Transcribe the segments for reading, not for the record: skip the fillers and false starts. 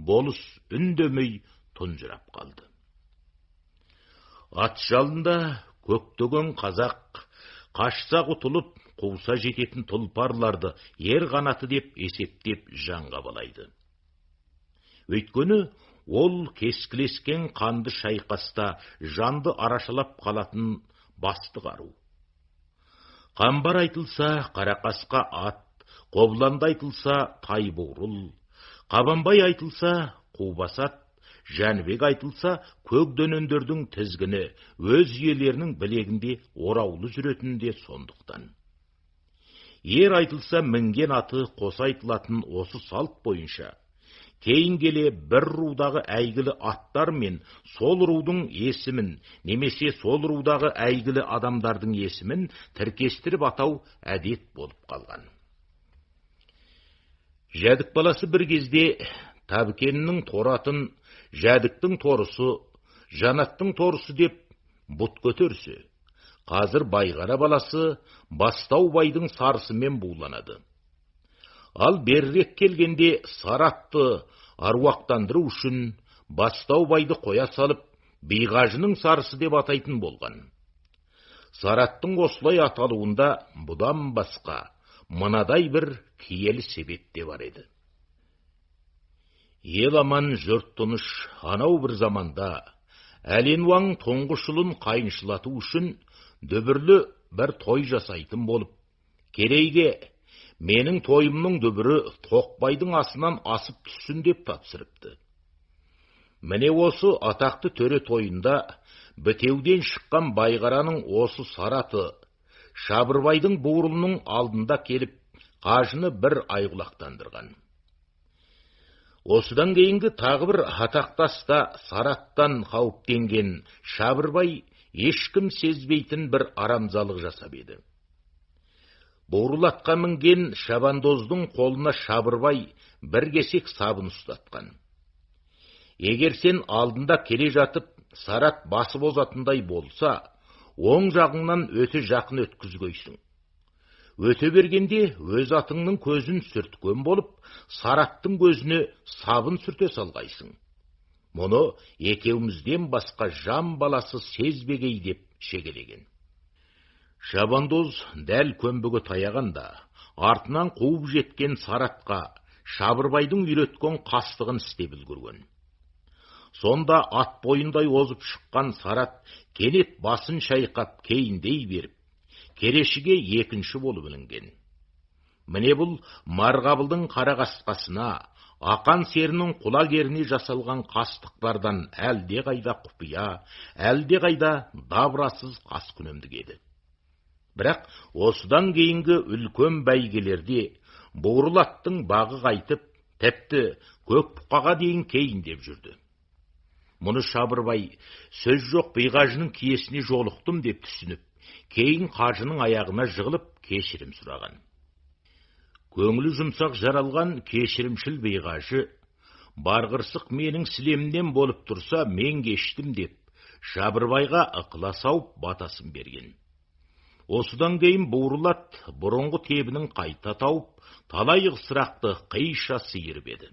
болыс үндемей тұнжырап қалды. Ат жалында көктеген қазақ қашса құтылып, қуса жететін тұлпарларды ер қанаты деп есептеп жанға балайды. Өйткені ол кескілескен қанды шайқаста жанды арашалап қалатын басты қару. Қамбар айтылса қарақасқа ат, қобланды айтылса тайбурыл, қабанбай айтылса қубасат, Жәнібек айтылса көк дөнендердің тізгіні өз иелерінің білегіндеораулы жүретінде сондықтан. Ер айтылса мінген аты қоса айтылатын осы салт бойынша, кейін келе бір рудағы әйгілі аттар мен сол рудың есімін, немесе сол рудағы әйгілі адамдардың есімін тіркестіріп атау әдет болып қалған. Жәдік баласы бір кезде Табыкеннің торатын Жәдіктің торысы, Жанаттың торысы деп бұт көтерсе, қазір Байғара баласы Бастау байдың сарысымен буланады. Ал берірек келгенде Саратты аруақтандыру үшін Бастау байды қоя салып, Биғажының сарысы деп атайтын болған. Сараттың осылай аталуында бұдан басқа мынадай бір киелі себеп те бар еді. Ел аман жұрт тыныш анау бір заманда Әленуаң тұңғыш ұлын қайыншылату үшін дүбірлі бір той жасайтын болып, керейге менің тойымның дүбірі Тоқбайдың асынан асып түссін деп тапсырыпты. Міне осы атақты төре тойында бітеуден шыққан Байғараның осы Сараты Шабырбайдың буырылының алдында келіп, қажыны бір айғылақтандырған. Осыдан кейінгі тағы бір атақтаста Сараттан қауіптенген Шабырбай ешкім сезбейтін бір арамзалық жасап еді. Буырыл-атқа мінген Шабандоздың қолына Шабырбай бір кесек сабын ұстатқан. Егер сен алдында келе жатып Сарат басы бозатындай болса, оң жағыңнан өте жақын өткізгейсің. Өте бергенде өз атыңның көзін сүрткен болып, Сараттың көзіне сабын сүрте салғайсың. Мұны екеумізден басқа жан баласы сезбегей деп шегелеген. Шабандоз дәл көмбігі таяғанда, артынан қуып жеткен Саратқа Шабырбайдың үйреткен қастығын істеп үлгерген. Сонда ат бойындай озып шыққан Сарат кенет басын шайқап кейіндей беріп, керешіге екінші болып ілінген. Міне бұл Марғабылдың қарақасқасына, Ақан серінің құлагеріне жасалған қастықтардан әлде қайда құпия, әлде қайда дабырасыз қас күнемдік еді. Бірақ осыдан кейінгі үлкен бәйгелерде буырыл аттың бағы қайтып, тіпті көк бұқаға дейін кейіндеп жүрді. Мұны Шабырбай сөз жоқ Биғажының киесіне жолықтым деп түсініп, кейін қажының аяғына жығылып кешірім сұраған. Көңілі жұмсақ жаралған кешірімшіл Биғажы, барғырсық менің сілемнен болып тұрса, мен кештім деп, Шабырбайға ықыла сауып батасын берген. Осыдан кейін буырыл ат бұрынғы тебінің қайта тауып, талай ысырақты қиша сиырып еді.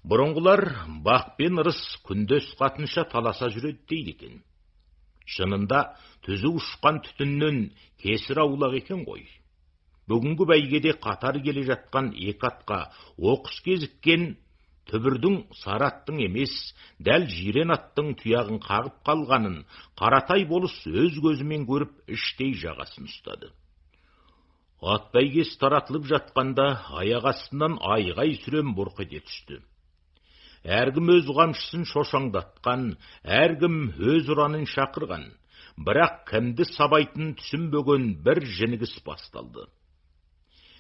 Бұрынғылар бақ пен ырыс күндес қатынша таласа жүреді дейді екен. Шынында түзу ұшқан түтіннен кесір аулақ екен ғой. Бүгінгі бәйгеде қатар келе жатқан екі атқа оқыс кезіккен түбірдің Сараттың емес, дәл жирен аттың тұяғын қағып қалғанын Қаратай болыс өз көзімен көріп іштей жағасын ұстады. Ат бәйгесі таратылып жатқанда аяқ астынан айғай сүрем бұрқ ете түсті. Әркім өз қамшысын шошаңдатқан, әркім өз ұранын шақырған, бірақ кімді сабайтын түсінбеген бір жінігіс басталды.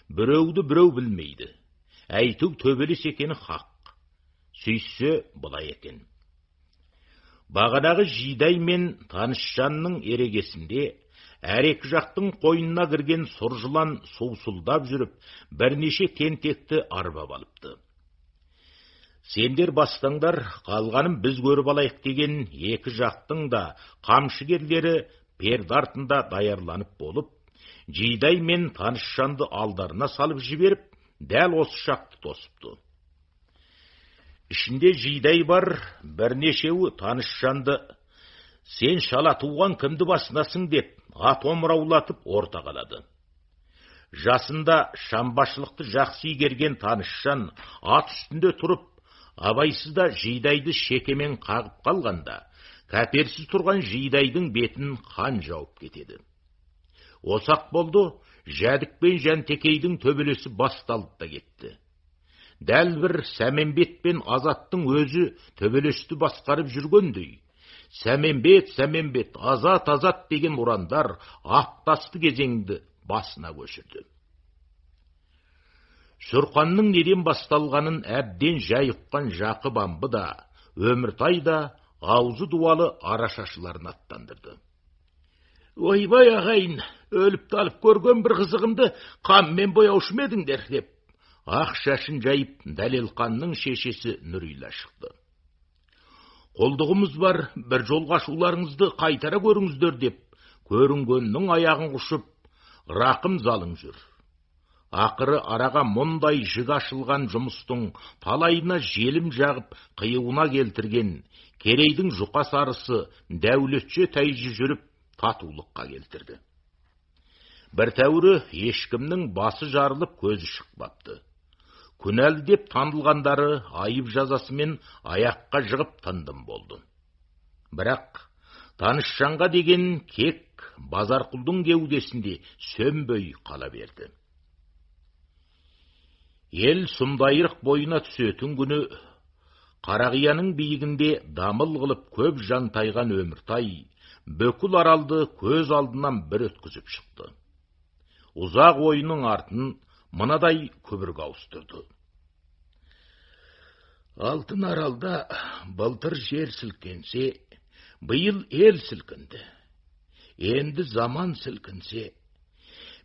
Біреуді біреу білмейді. Әйту төбелес екені хақ. Сүйсе бұлай екен. Бағадағы Жидай мен Танысжанның ерегесінде әр екі жақтың қойнына кірген сұр жылан саусылдап жүріп, бірнеше тентекті арбап алыпты. Сендер бастаңдар, қалғаным біз көріп алайық деген екі жақтың да қамшыгерлері перде артында даярланып болып, Жидай мен Танысжанды алдарына салып жіберіп, дәл осы шақты тосыпты. Ішінде жидай бар, бірнешеуі таныш жанды. Сен шала туған кімді басынасың деп, ат омыраулатып орта қалады. Жасында шамбашылықты жақсы игерген танышжан ат үстінде тұрып, абайсызда жидайды шекемен қағып қалғанда, кәперсіз тұрған жидайдың бетін қан жауып кетеді. Осақ болды, Жәдік пен Жәнтекейдің төбелесі басталып та кетті. Дәл бір Сәменбет пен Азаттың өзі төбелесті басқарып жүргендей, Сәменбет, Сәменбет, Азат, Азат деген ұрандар ақтасты кезеңді басына көшірді. Сұрқанның неден басталғанын әбден жай ұққан Жақып амбы да, Өміртай да аузы дуалы арашашыларын аттандырды. Ойбай ағайын, өліп талып көрген бір қызығымды қаммен бояушы ма едіңдер деп, ақ шашын жайып Дәлелқанның шешесі Нүрила шықты. Қолдығымыз бар, бір жолға шуларыңызды қайтара көріңіздер деп, көрінгеннің аяғын құшып, рақым залың жүр. Ақыры араға мұндай жіг ашылған жұмыстың талайына желім жағып қиюына келтірген Керейдің жұқа сарысы Дәулетше тәйжі жүріп татулыққа келтірді. Бір тәуірі ешкімнің басы жарылып көзі шықпапты. Күнәлі деп танылғандары айып жазасымен аяққа жығып тындым болды. Бірақ Танышжанға деген кек Базарқұлдың кеудесінде сөнбей қала берді. Ел сұмдайырық бойына түсетін күні Қарағияның биігінде дамыл қылып көп жан тайған Өміртай бүкіл аралды көз алдынан бір өткізіп шықты. Ұзақ ойының артын мынадай күбірге ауыстырды. Алтын аралда былтыр жер сілкенсе, биыл ел сілкінді. Енді заман сілкінсе,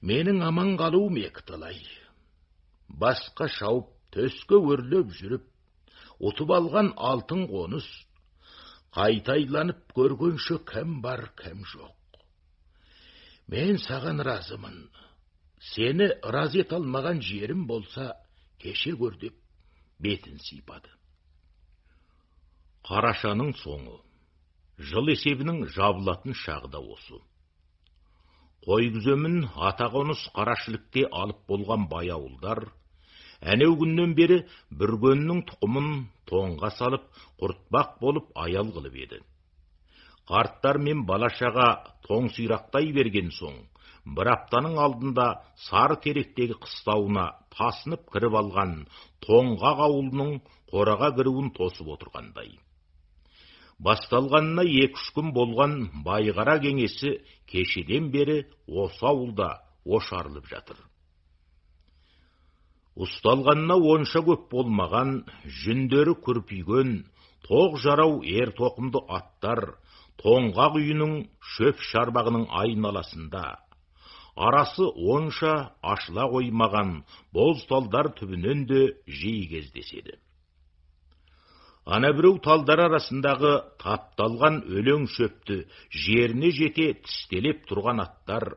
менің аман қалуым екіталай. Басқа шауып, төске өрлеп жүріп, ұтып алған алтын қоныс, қайтайланып көргенше кім бар, кім жоқ. Мен саған разымын. Сені разы ете алмаған жерім болса, кеше көр деп бетін сипады. Қарашаның соңы, жыл есебінің жабылатын шағы да осы. Қой күземін атақоныс қарашілікте алып болған бай ауылдар, әнеу күннен бері бүргеннің тұқымын тоңға салып, құртпақ болып аял қылып еді. Қарттар мен балашаға тоң сирақтай берген соң, бір аптаның алдында Сары Теректегі қыстауына тасынып кіріп алған Тоңғақ ауылының қораға кіруін тосып отырғандай. Басталғанына 2-3 күн болған Байғара кеңесі кешеден бері осы ауылда ошарылып жатыр. Ұсталғанына онша көп болмаған, жүндері күрпиген, тоқ жарау ер тоқымды аттар Тоңғақ үйінің шөп шарбағының айналасында, арасы онша ашыла қоймаған боз талдар түбінен де жиі кездеседі. Ана біреу талдар арасындағы тапталған өлең шөпті жеріне жете тістелеп тұрған аттар,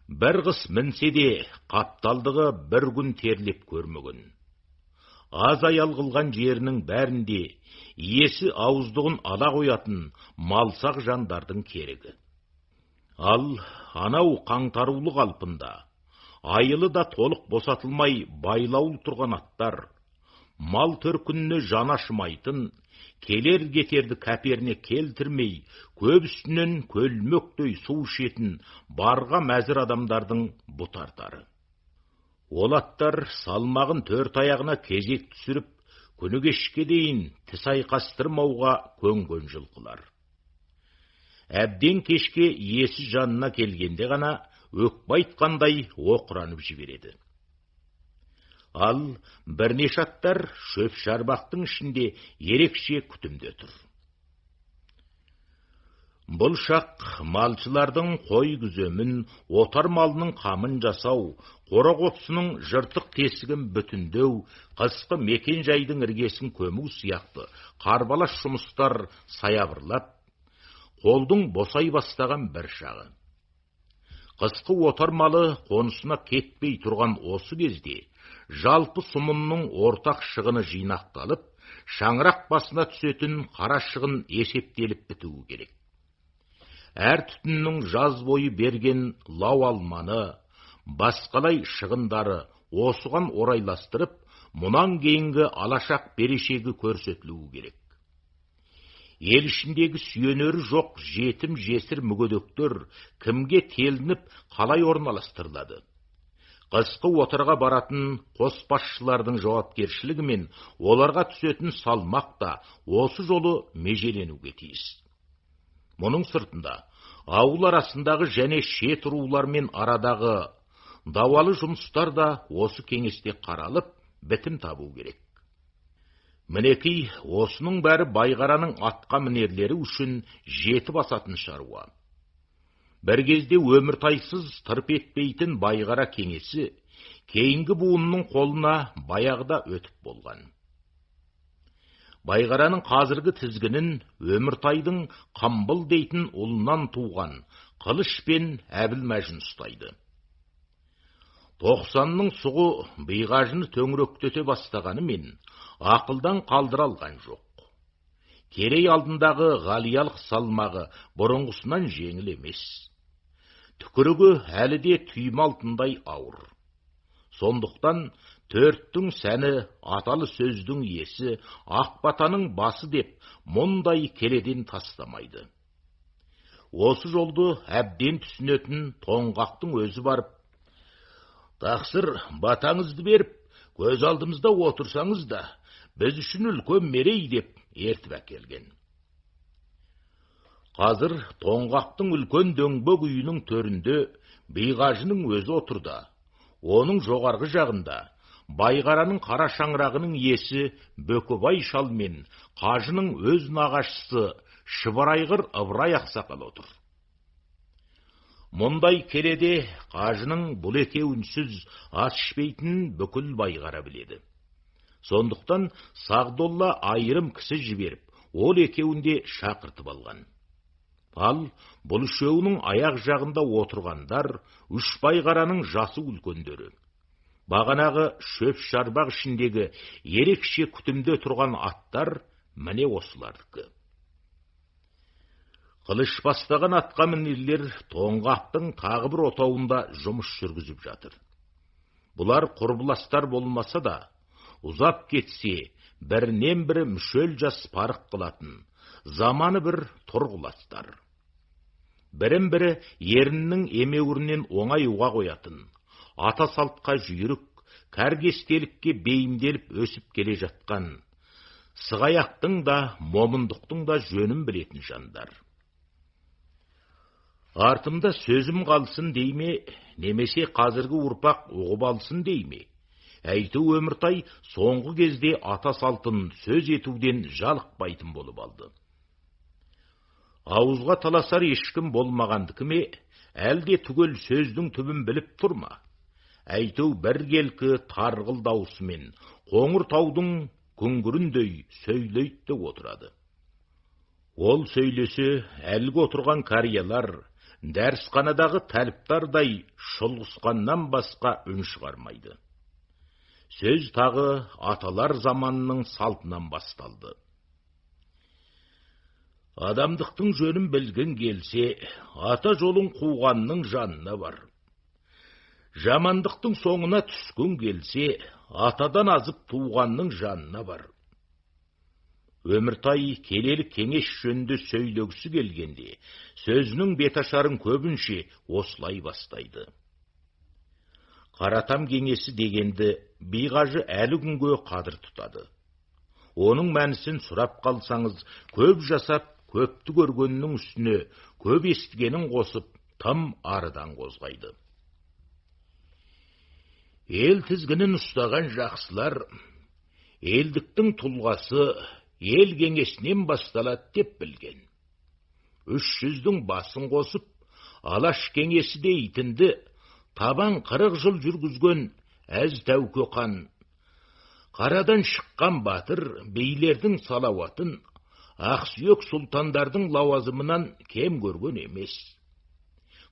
бір қыс мінсе де қапталдығы бір күн терлеп көрмеген. Аз аял қылған жерінің бәрінде иесі ауыздығын ала қоятын малсақ жандардың керегі. Ал анау қаңтарулы қалпында, айылы да толық босатылмай байлаул тұрған аттар, мал төркініне жана ашымайтын, келер кетерді кәперіне келтірмей, көп үстінен көлмөктей су ішетін барға мәзір адамдардың бұтартары. Ол аттар салмағын 4 аяғына кезек түсіріп, күні кешке дейін тіс айқастырмауға көнген жылқылар. Әбден кешке иесі жанына келгенде ғана өкпе айтқандай оқыранып жібереді. Ал бірнеше аттар шөп шарбақтың ішінде ерекше күтімде тұр. Бұл шақ малшылардың қой күземін, отар малының қамын жасау, қора қопсының жыртық тесігін бүтіндеу, қысқы мекен жайдың іргесін көму сияқты қарбалас жұмыстар саябырлап, қолдың босай бастаған бір шағы. Қысқы отар малы қонысына кетпей тұрған осы кезде, жалпы сұмынның ортақ шығыны жинақталып, шаңырақ басына түсетін қара шығын есептеліп бітуі керек. Әр түтіннің жаз бойы берген лау алманы, басқалай шығындары осыған орайластырып, мұнан кейінгі алашақ берешегі көрсетілуі керек. Ел ішіндегі сүйенері жоқ жетім жесір мүгедектер кімге телініп қалай орналастырылады? Қысқы отырға баратын қосбасшылардың жауапкершілігі мен оларға түсетін салмақ та осы жолы межеленуге тиіс. Мұның сыртында ауыл арасындағы және шет рулармен арадағы дауалы жұмыстар да осы кеңесте қаралып, бітім табу керек. Мінекей, осының бәрі Байғараның атқа мінерлері үшін жеті басатын шаруа. Бір кезде өміртайсыз тырп етпейтін Байғара кеңесі кейінгі буынның қолына баяғыда өтіп болған. Байғараның қазіргі тізгінін өміртайдың Қамбыл дейтін ұлынан туған Қылыш пен Әбілмәжін ұстайды. 90-ның сұғы Биғажыны төңіректете бастағанымен ақылдан қалдыра алған жоқ. Керей алдындағы ғалиялық салмағы бұрынғысынан жеңіл емес. Түкірігі әлі де түйме алтындай ауыр. Сондықтан төрттің сәні аталы сөздің иесі Ақбатаның басы деп мұндай келеден тастамайды. Осы жолды әбден түсінетін Тоңғақтың өзі барып, «Тақсыр, батаңызды беріп, көз алдымызда отырсаңыз да, біз үшін үлкен мерей» деп ертіп әкелген. Қазір Тоңғақтың үлкен дөңбек үйінің төрінде Биғажының өзі отырды. Оның жоғарғы жағында Байғараның қара шаңырағының иесі Бөкебай шал мен қажының өз нағашысы Шыбарайғыр Ыбырай ақсақал отыр. Мұндай келеде қажының бұл екеуінсіз ас ішпейтінін бүкіл Байғара біледі. Сондықтан Сағдолла айырым кісі жіберіп, ол екеуінде шақыртып алған. Ал бұл үшеуінің аяқ жағында отырғандар үш Байғараның жасы үлкендері. Бағанағы шөп шарбақ ішіндегі ерекше күтімде тұрған аттар міне осылардікі. Қылыш бастаған атқа мінерлер Тоңғақтың тағы бір отауында жұмыс жүргізіп жатыр. Бұлар құрбыластар болмаса да, ұзап кетсе, бірінен бірі мүшел жас парық қылатын, заманы бір тұрғыластар. Бірін бірі еріннің емеуірінен оңай-уға қоятын, ата салтқа жүйрік, кәргестелікке бейімделіп өсіп келе жатқан, сығаяқтың да, момындықтың да жөнін білетін жандар. Артымда сөзім қалсын дейме, немесе қазіргі ұрпақ ұғып алсын дейме? Әйту өміртай соңғы кезде ата салтын сөз етуден жалықпайтын болып алды. Ауызға таласар ешкім болмағандікі ме, әлде түгел сөздің түбін біліп тұрма? Әйту бір келкі тарғыл даусымен қоңыр таудың күңгіріндей сөйлейді отырады. Ол сөйлесе, әлгі отырған кариялар дәрісханадағы тәліптардай шұлғысқаннан басқа үн шығармайды. Сөз тағы аталар заманының салтынан басталды. Адамдықтың жөнін білгін келсе, ата жолын қуғанның жанына бар. Жамандықтың соңына түскін келсе, атадан азып туғанның жанына бар. Өміртай келелі кеңес жөнді сөйлегісі келгенде, сөзінің беташарын көбінше осылай бастайды. Қаратам кеңесі дегенді Биғажы әлі күнге қадір тұтады. Оның мәнісін сұрап қалсаңыз, көп жасап, көпті көргеннің үстіне көп естігенін қосып, тым арыдан қозғайды. Ел тізгінін ұстаған жақсылар, елдіктің тұлғасы ел кеңесінен басталады деп білген. 300-дің басын қосып, алаш кеңесі дейтінді табан 40 жыл жүргізген әз тәуке қан. Қарадан шыққан батыр бейлердің салауатын ақсүйек сұлтандардың лауазымынан кем көрген емес.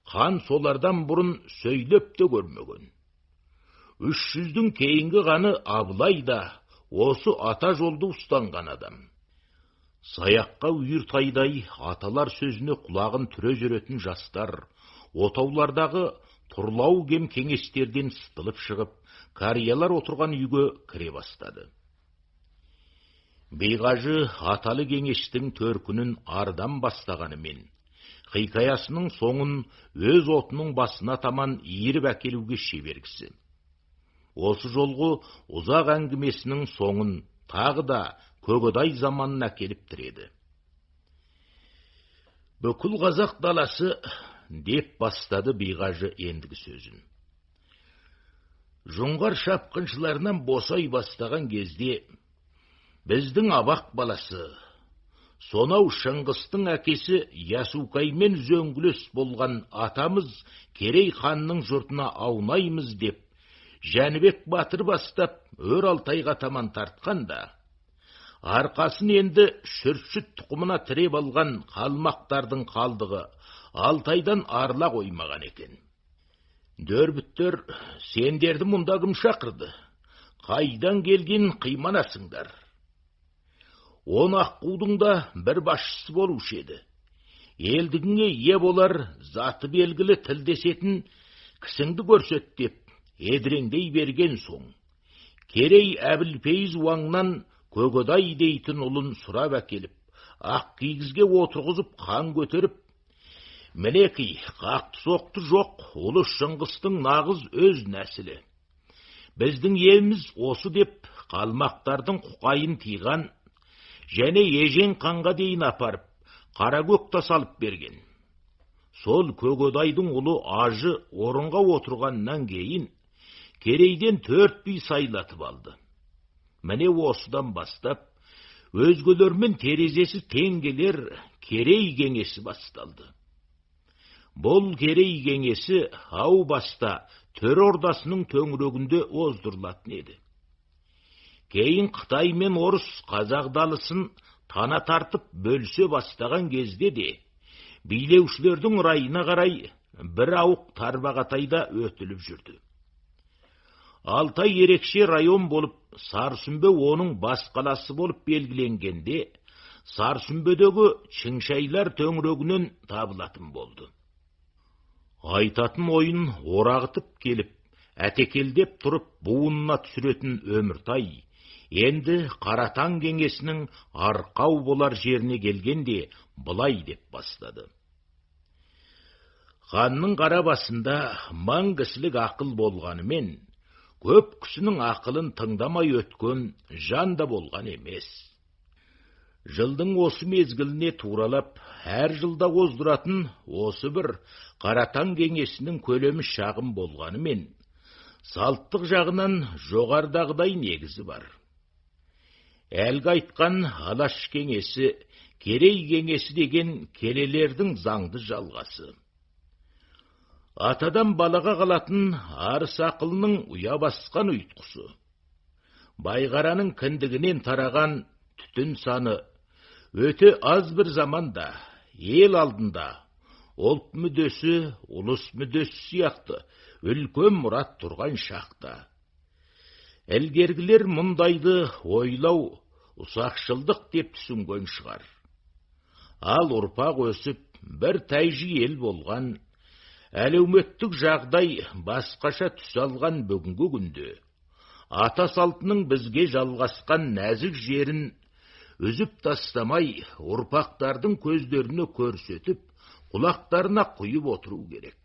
Хан солардан бұрын сөйлеп те көрмеген. 300-дің кейінгі ғаны Абылай да осы ата жолды ұстанған адам. Саяққа үйір тайдай аталар сөзіне құлағын түре жүретін жастар, отаулардағы тұрлау кем кеңестерден сытылып шығып, қариялар отырған үйге кіре бастады. Бейғажы аталы кеңестің төркінін ардан бастағанымен, хикаясының соңын өз отының басына таман иіріп әкелуге шебергісі. Осы жолғы ұзақ әңгімесінің соңын тағы да Көкөдай заманына келіп тіреді. Бүкіл қазақ даласы деп бастады Бейғажы ендігі сөзін. Жоңғар шапқыншыларынан босай бастаған кезде біздің абақ баласы, сонау Шыңғыстың әкесі Ясукаймен зөңгілес болған атамыз Керей ханның жұртына аунаймыз деп, Жәнібек батыр бастап өр Алтайға таман тартқанда, арқасын енді Шүршіт тұқымына тіреп алған қалмақтардың қалдығы Алтайдан арыла қоймаған екен. Дөрбіттер, сендерді мұнда кім шақырды? Қайдан келген қиманасыңдар? Он аққудың да бір басшысы болушы еді. Елдігіңе ие болар, заты белгілі тілдесетін кісіңді көрсет деп едіреңдей берген соң, Керей Әбілпейіз уаңнан Көкөдай дейтін ұлын сұрап әкеліп, ақ кигізге отырғызып қан көтеріп, мінекей, қақты соқты жоқ, ұлы Шыңғыстың нағыз өз нәсілі. Біздің еліміз осы деп қалмақтардың құқайын тиған, және ежен қанға дейін апарып, қаракөкті салып берген. Сол Көкөдайдың ұлы ажы орынға отырғаннан кейін, Керейден 4 би сайлатып алды. Міне осыдан бастап, өзгелермен терезесі тең келер Керей кеңесі басталды. Бұл Керей кеңесі ау баста төр ордасының төңірегінде оздырылатын еді. Кейін Қытай мен орыс қазақ далысын тана тартып бөлсе бастаған кезде де, билеушілердің райына қарай бір ауық тарбағатайда өтіліп жүрді. Алтай ерекше район болып, Сарсүмбе оның бас қаласы болып белгіленгенде, Сарсүмбедегі Шыңшайлар төңірегінен табылатын болды. Айтатын ойын орағытып келіп, әтекелдеп тұрып буынына түсіретін Өміртай, енді Қаратаң кеңесінің арқау болар жеріне келгенде былай деп бастады. Ханның қара басында маң кісілік ақыл болғанымен, көп кісінің ақылын тыңдамай өткен жан да болған емес. Жылдың осы мезгіліне туралап, әр жылда оздыратын осы бір Қаратаң кеңесінің көлемі шағын болғанымен, салттық жағынан жоғардағыдай негізі бар. Әлгі айтқан Алаш кеңесі, Керей кеңесі деген келелердің заңды жалғасы. Атадан балаға қалатын арыс ақылының ұя басқан ұйтқысы. Байғараның кіндігінен тараған түтін саны өте аз бір заманда, ел алдында, ұлт мүддесі, ұлыс мүддесі сияқты үлкен мұрат тұрған шақта. Әлгергілер мұндайды ойлау, ұсақшылдық деп түсінген шығар. Ал ұрпақ өсіп, бір тәйжі ел болған, әлеуметтік жағдай басқаша түс алған бүгінгі күнде, ата салтының бізге жалғасқан нәзік жерін үзіп тастамай, ұрпақтардың көздеріне көрсетіп, құлақтарына құйып отыру керек.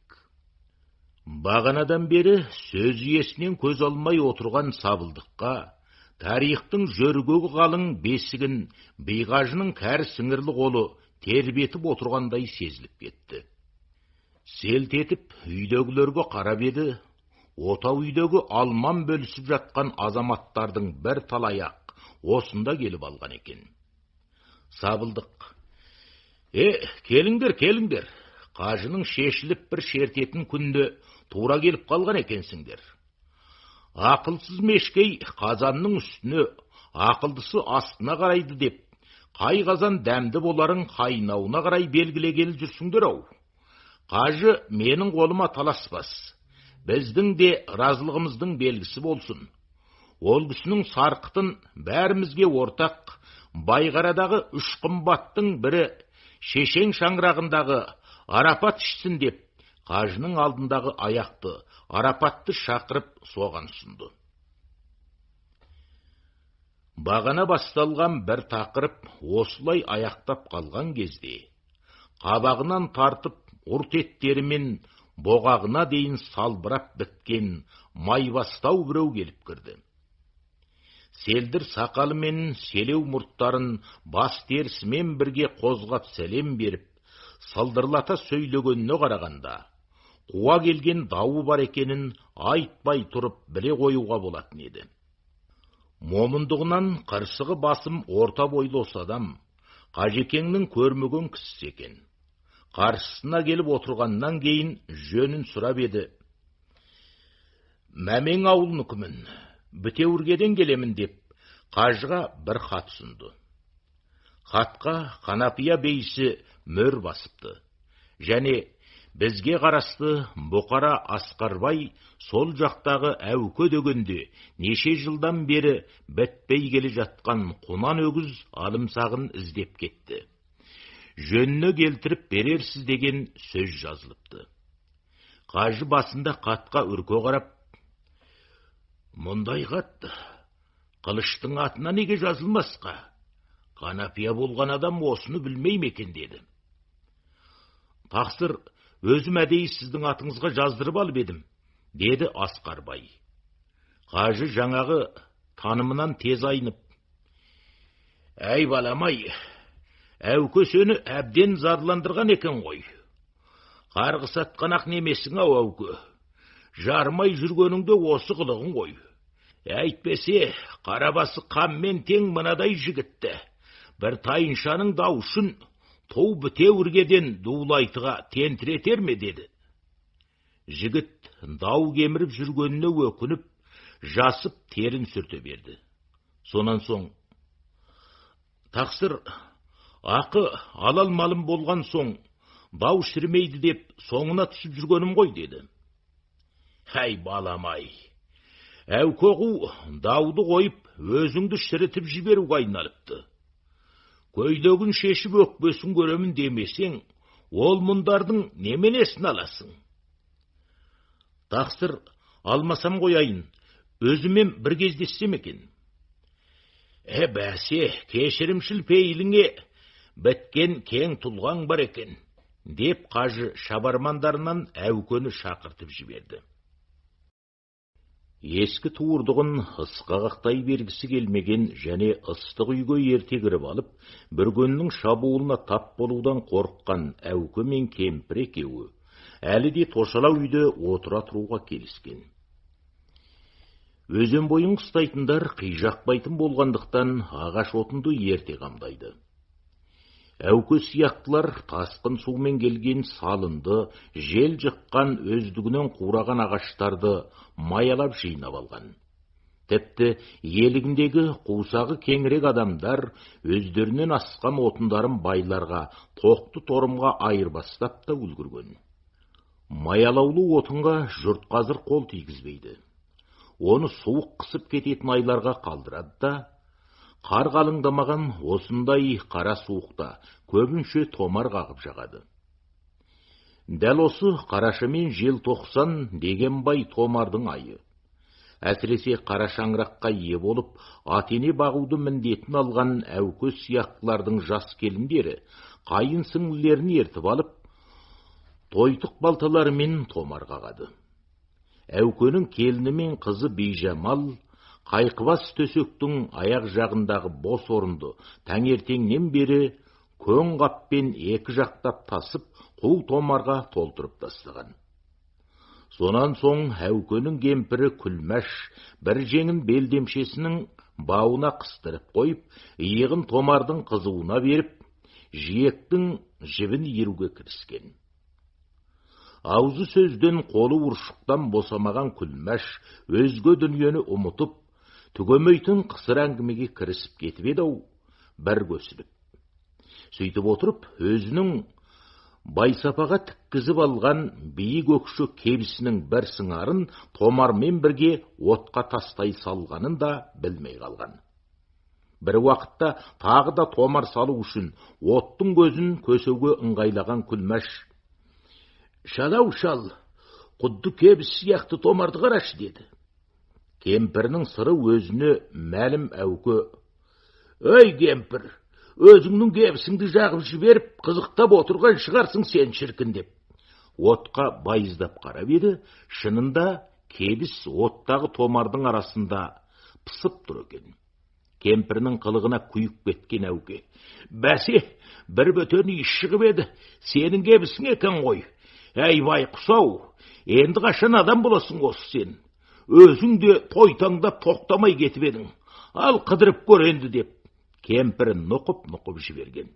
Бағанадан бері сөз иесінен көз алмай отырған Сабылдыққа, тарихтың жөргегі қалың бесігін Бейғажының кәр сіңірлі қолы тербетіп отырғандай сезіліп кетті. Селт етіп үйдегілерге қарап еді, отау үйдегі алман бөлісіп жатқан азаматтардың бір талаяқ осында келіп алған екен. Сабылдық: келіңдер, келіңдер, қажының шешіліп бір шертетін күнде тура келіп қалған екенсіңдер. Ақылсыз мешкей қазанның үстіне, ақылдысы астына қарайды деп, қай қазан дәмді боларын қайнауына қарай белгілегелі жүрсіңдер ау. Қажы менің қолыма таласпас, біздің де разылығымыздың белгісі болсын. Ол кісінің сарқытын бәрімізге ортақ Байғарадағы 3 қымбаттың бірі шешен шаңырағындағы Арапат ішсін деп, қажының алдындағы аяқты Арапатты шақырып соған ұсынды. Бағана басталған бір тақырып осылай аяқтап қалған кезде, қабағынан тартып ұрт еттерімен боғағына дейін салбырап біткен майбастау біреу келіп кірді. Селдір сақалы мен селеу мұрттарын бас терісімен бірге қозғап сәлем беріп, салдырлата сөйлегеніне қарағанда, қуа келген дауы бар екенін айтпай тұрып біле қоюға болатын еді. Момындығынан қырсығы басым орта бойлы осы адам, Қажекеңнің көрмеген кісісі екен. Қарсысына келіп отырғаннан кейін жөнін сұрап еді. Мәмең ауылыныкімін, Бітеургеден келемін деп, қажыға бір хат ұсынды. Хатқа Қанапия бейсі мөр басыпты. Және бізге қарасты Бұқара Асқарбай сол жақтағы әуке дегенде неше жылдан бері бітпей келе жатқан құнан өгіз алымсағын іздеп кетті. Жөніне келтіріп берерсіз деген сөз жазылыпты. Қажы басында хатқа үрке қарап, мұндай хат қылыштың атына неге жазылмасқа? Қанапия болған адам осыны білмей ме екен деді. Тақсыр, өзім әдейі сіздің атыңызға жаздырып алып едім, деді Асқарбай. Қажы жаңағы танымынан тез айнып, әй баламай, әуке сені әбден зарландырған екен ғой. Қарғыс атқан ақ немесің ау әуке. Жармай жүргеніңде осы қылығың ғой. Әйтпесе, қарабасы қаммен тең мынадай жігітті. Бір тайыншаның даушын Тау Бітеургеден дулайтыға тентіретер ме деді. Жігіт дау кеміріп жүргеніне өкініп, жасып терін сүрте берді. Сонан соң, тақсыр, ақы алалмалым болған соң, дау шірмейді деп соңына түсіп жүргенім ғой деді. Әй баламай, әукоғу дауды қойып, өзіңді шірітіп жіберуге айналыпты. Көйлегін шешіп өкпесін көремін демесең, ол мұндардың неменесін аласың? Тақсыр, алмасам қояйын, өзімен бір кездессем екен. Бәсе, кешірімшіл пейіліңе біткен кең тұлғаң бар екен, деп қажы шабармандарынан әукені шақыртып жіберді. Ескі туырдығын ысқағақтай бергісі келмеген және ыстық үйге ерте кіріп алып, бір күннің шабуылына тап болудан қорыққан әуке мен кемпір екеуі әлі де тошалау үйде отыра тұруға келіскен. Өзен бойын қыстайтындар қижақпайтын болғандықтан ағаш отынды ерте қамдайды. Әуке сияқтылар тасқын сумен келген салынды, жел жыққан өздігінен қураған ағаштарды майалап жинап алған. Тіпті елігіндегі қусағы кеңірек адамдар өздерінен асқан отындарын байларға тоқты торымға айырбастап та үлгірген. Маялаулы отынға жұрт қазір қол тигізбейді. Оны суық қысып кететін айларға қалдырады да, қар қалыңдамаған осындай қара суықта көбінше томар қағып жағады. Дәл осы қараша мен желтоқсан деген бай томардың айы. Әсіресе қара шаңыраққа ие болып, атене бағуды міндетін алған әуке сияқтылардың жас келіндері қайын сіңлілерін ертіп алып, тойтық балталарымен томар қағады. Әукенің келіні мен қызы Бейжамал қайқыбас төсектің аяқ жағындағы бос орынды таңертеңнен бері көң қаппен екі жақтап тасып, қу томарға толтырып тастаған. Сонан соң әукенің кемпірі Күлмәш бір жеңін белдемшесінің бауына қыстырып қойып, иығын томардың қызуына беріп, жиектің жібін иіруге кіріскен. Аузы сөзден қолы ұршықтан босамаған Күлмәш өзге дүниені ұмытып, түгемейтін қысыр әңгімеге кірісіп кетіп еді-ау, бір көсіліп. Сөйтіп отырып, өзінің Байсапаға тіккізіп алған биік өкші кебісінің бір сыңарын томармен бірге отқа тастай салғанын да білмей қалған. Бір уақытта тағы да томар салу үшін оттың көзін көсеуге ыңғайлаған Күлмәш: «Шал-ау шал, құдды кебіс сияқты томарды қарашы» деді. Кемпірінің сыры өзіне мәлім Әуке: «Өй кемпір, өзіңнің кебісіңді жағып жіберіп, қызықтап отырған шығарсың сен шіркін» деп отқа байыздап қарап еді. Шынында кебіс оттағы томардың арасында пысып тұр екен. Кемпірінің қылығына күйіп кеткен Әуке: «Бәсе, бір бөтен иіс шығып еді, сенің кебісің екен ғой. Әй байқұс-ау, енді қашан адам боласың осы сен? Өзің де тойтаңдап тоқтамай кетіп едің. Ал қыдырып көр енді» деп кемпірін нұқып жіберген.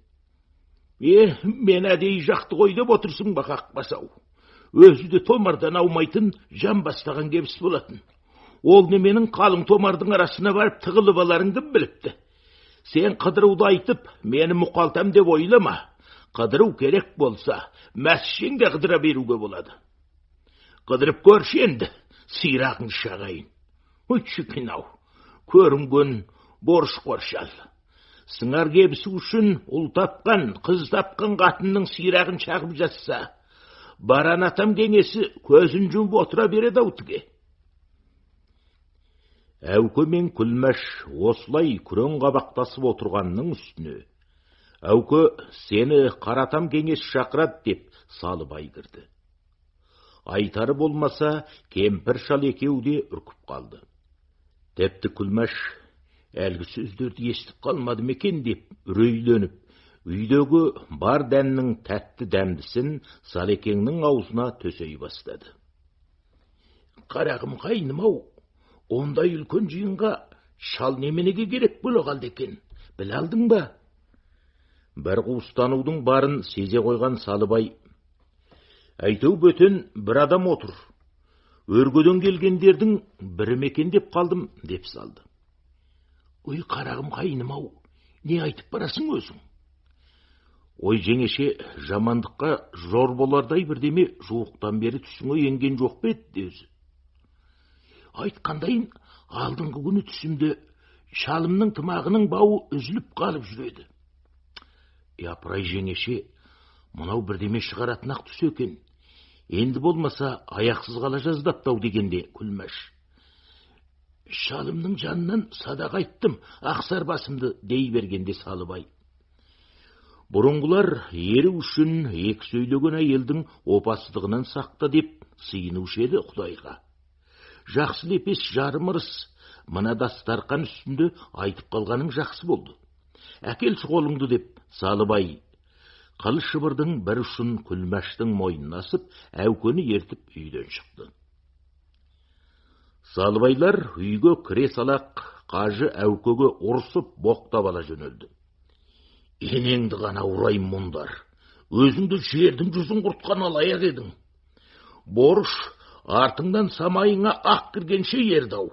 Мен әдейі жақты ғой деп отырсың ба қақпас-ау. Өзі де томардан аумайтын жан бастаған кебіс болатын. Ол неменің қалың томардың арасына барып тығылып аларыңды біліпті. Сен қыдыруды айтып, мені мұқалтам деп ойлама. Қыдыру керек болса, мәсшен де қыдыра беруге болады. Қыдырып көрші енді, сирағың шағайын. Өтшікін-ау, көрінген борыш қоршал. Сыңар кебісі үшін ұл тапқан, қыз тапқан қатынның сирағын шағып жатса, баран атам кеңесі көзін жұмып отыра береді аутыге. Әуке мен Күлмәш осылай күрең қабақтасып отырғанның үстіне Әуке: «Сені Қаратам кеңес шақырады» деп Салыбай кірді. Айтары болмаса, кемпір шал екеуі де үркіп қалды. Тіпті Күлмәш әлгі сөздерді естіп қалмады ма екен деп үрейленіп, үйдегі бар дәннің тәтті дәмдісін Салекеңнің аузына төсей бастады. «Қарағым қайным-ау, ондай үлкен жиынға шал неменеге керек бола қалды екен, біле алдың ба?» Бір қуыстанудың барын сезе қойған Салыбай: «Әйтеу бөтен бір адам отыр. Өргеден келгендердің бірі мекен деп қалдым» деп салды. «Ой, қарағым қайным-ау, не айтып барасың өзің?» «Ой, жеңеше, жамандыққа жор болардай бірдеме жуықтан бері түсіңе енген жоқ па еді өзі?» «Айтқандайын, алдыңғы күні түсімде шалымның тымағының бауы үзіліп қалып жүреді». «Япырай жеңеше, мынау бірдеме шығаратын ақ түс екен. Енді болмаса аяқсыз қала жаздаптау» дегенде Күлмәш: «Шалымның жанынан садақ айттым, ақсар басымды» дей бергенде Салыбай: «Бұрынғылар ері үшін екі сөйлеген әйелдің опасыздығынан сақта деп сыйынушы еді Құдайға. Жақсы лепес жарым ырыс, мына дастарқан үстінде айтып қалғаның жақсы болды. Әкелші қолыңды» деп Салыбай қыл шыбырдың бір ұшын Күлмәштің мойнына асып, Әукені ертіп үйден шықты. Салыбайлар үйге кіре салақ қажы Әукеге ұрсып боқтап ала жөнелді. «Енеңді ғана ұрайым мұндар, өзіңді жердің жүзін құртқан алаяқ едің. Борыш артыңдан самайыңа ақ кіргенше ерді-ау.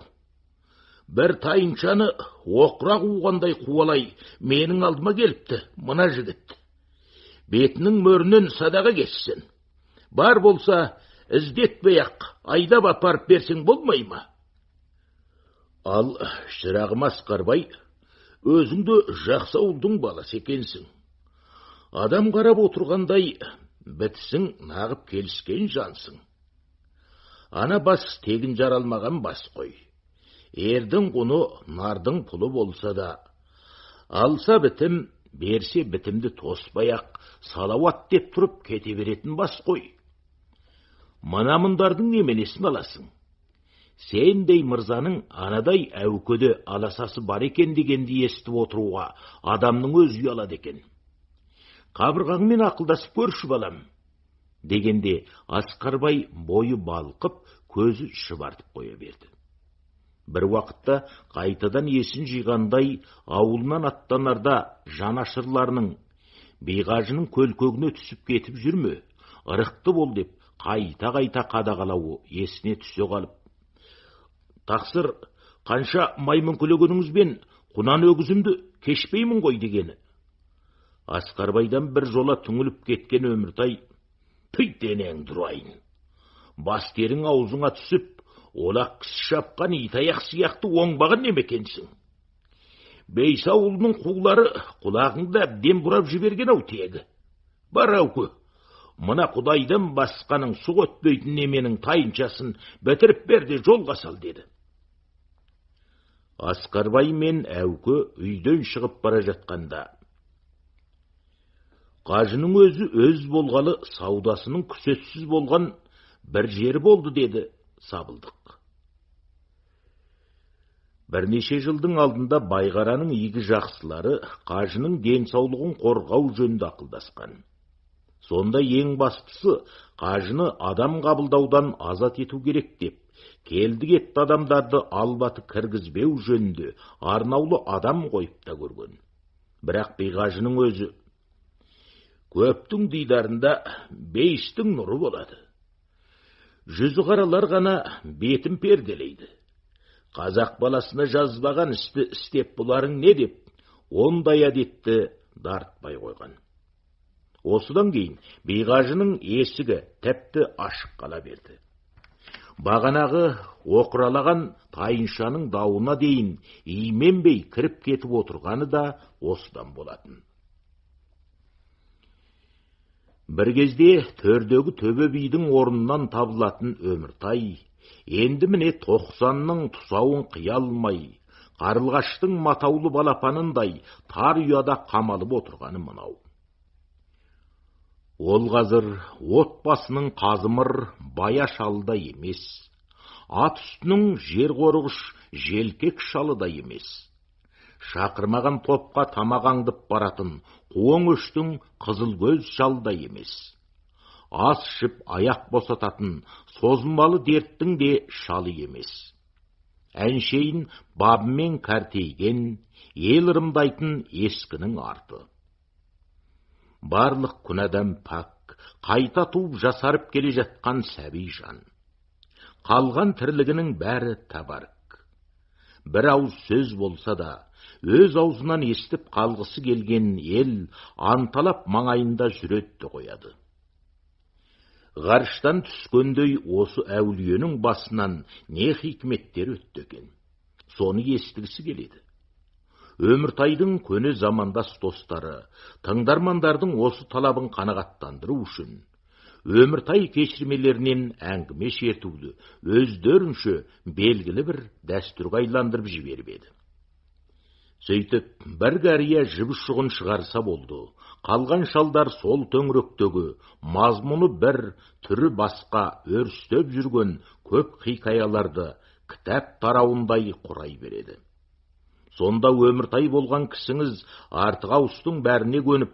Бір тайыншаны оқырақ уғандай қуалай менің алдыма келіпті мына жігіт. Бетінің мөрінен садаға кессін. Бар болса, іздетпей-ақ айдап апарып берсең болмай ма?» «Ал, шырағым Асқарбай, өзіңді жақсы ауылдың баласы екенсің. Адам қарап отырғандай бітісің нағып келіскен жансың. Ана бас тегін жаралмаған бас қой. Ердің құны нардың пұлы болса да, алса бітім, берсе бітімді тоспай-ақ салауат деп тұрып кете беретін бас қой. Мына мұндардың неменесін аласың? Сендей мырзаның анадай Әукеде аласасы бар екен дегенді естіп отыруға адамның өзі ұялады екен. Қабырғаңмен ақылдасып көрші балам» дегенде Асқарбай бойы балқып, көзі шыбартып қоя берді. Бір уақытта қайтадан есін жиғандай ауылынан аттанарда жанашырларының Бейғажының көлкөгіне түсіп кетіп жүрме, ырықты бол деп қайта қадағалауы есіне түсе қалып: «Тақсыр, қанша маймын күлегеніңізбен құнан өгізімді кешпеймін ғой» дегені. Асқарбайдан бір жола түңіліп кеткен Өміртай: "Пүйтенең дұрайын. Бастерің аузыңа түсіп, олақ кісі шапқан итаяқ сияқты оңбаған немекенсің. Бейс ауылының қулары құлағыңды әбден бұрап жіберген-ау тегі. Бар ауқы, мына Құдайдан басқаның суық өтпейтін неменің тайыншасын бітіріп берде жолға сал" деді. Асқарбай мен Әукі үйден шығып бара жатқанда: "Қажының өзі өз болғалы саудасының күсетсіз болған бір жері болды" деді Сабылдық. Бірнеше жылдың алдында Байғараның игі жақсылары қажының денсаулығын қорғау жөнінде ақылдасқан. Сонда ең бастысы қажыны адам қабылдаудан азат ету керек деп, келді-кетті адамдарды албаты кіргізбеу жөнінде арнаулы адам қойып та көрген. Бірақ биғажының өзі: "Көптің дидарында бейістің нұры болады. Жүзі қаралар ғана бетін перделейді. Қазақ баласына жазбаған істі істеп бұларың не" деп, ондай әдетті дартпай қойған. Осыдан кейін биғажының есігі тәпті ашық қала берді. Бағанағы оқыралаған тайыншаның дауына дейін именбей кіріп кетіп отырғаны да осыдан болатын. Бір кезде төрдегі төбе бидің орнынан табылатын Өміртай енді міне 90-ның тұсауын қия алмай, қарлығаштың матаулы балапанындай тар ұяда қамалып отырғаны мынау. Ол қазір отбасының қазымыр бая шалы да емес, ат үстінің жер қорығыш желкек шалы да емес, шақырмаған топқа тамақ аңдып баратын қуың өштің қызыл көз шалы да емес, ас ішіп аяқ босататын созылмалы дерттің де шалы емес. Әншейін бабымен кәртейген, ел ырымдайтын ескінің арты. Барлық күнәдан пак, қайта туып жасарып келе жатқан сәби жан. Қалған тірлігінің бәрі табарық. Бір ауыз сөз болса да, өз аузынан естіп қалғысы келген ел анталап маңайында жүретті қояды. Ғарыштан түскендей осы әулиенің басынан не хикметтер өтті екен. Соны естігісі келеді. Өміртайдың көне замандас достары, тыңдармандардың осы талабын қанағаттандыру үшін Өміртай кешірмелерінен әңгіме шертуді өздерінше белгілі бір дәстүрге айландырып жіберіп еді. Сөйтіп, бір кәрия жібі шұғын шығарса болды, қалған шалдар сол төңіректегі мазмұны бір, түрі басқа өрістеп жүрген көп хикаяларды кітап тарауындай құрай береді. Сонда Өміртай болған кісіңіз артық ауыстың бәріне көніп: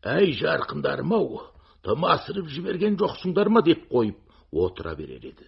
"Әй жарқындарым-ау, тым асырып жіберген жоқсыңдар ма?" деп қойып отыра берер еді.